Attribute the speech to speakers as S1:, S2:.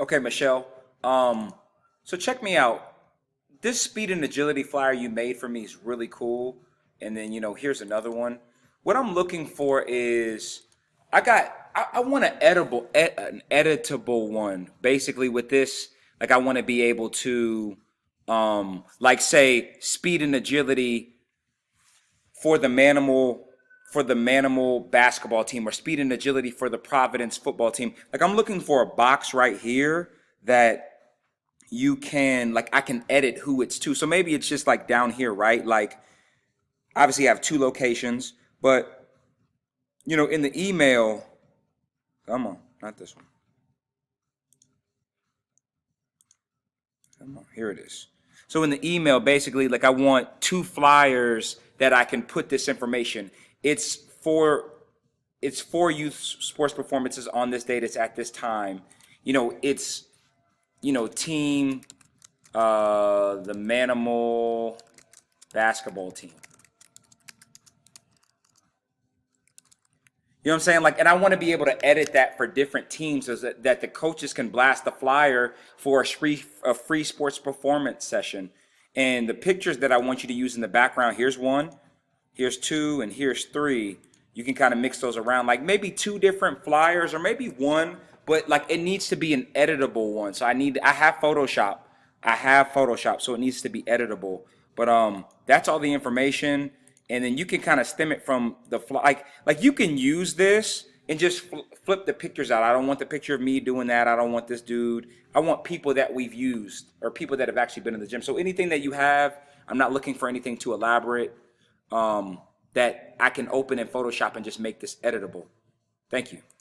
S1: Okay, Michelle. So check me out. This speed and agility flyer you made for me is really cool. And then, here's another one. What I'm looking for is I want an editable one. Basically with this, like I want to be able to like say speed and agility for the Manimal basketball team or speed and agility for the Providence football team. Like I'm looking for a box right here that you can like I can edit who it's to. So maybe it's just like down here, right? Like obviously I have two locations, but in the email, come on, not this one. Come on, here it is. So in the email, basically, like I want two flyers that I can put this information. It's for it's for youth sports performances on this date. It's at this time. It's team the Manimal basketball team. You know what I'm saying? Like, and I want to be able to edit that for different teams so that the coaches can blast the flyer for a free sports performance session. And the pictures that I want you to use in the background, here's one, here's two, and here's three. You can kind of mix those around, like maybe two different flyers or maybe one, but like it needs to be an editable one. So I have Photoshop. So it needs to be editable. But that's all the information, and then you can kind of stem it from the fly. Like you can use this and just flip the pictures out. I don't want the picture of me doing that. I don't want this dude. I want people that we've used or people that have actually been in the gym. So anything that you have, I'm not looking for anything too elaborate. That I can open in Photoshop and just make this editable. Thank you.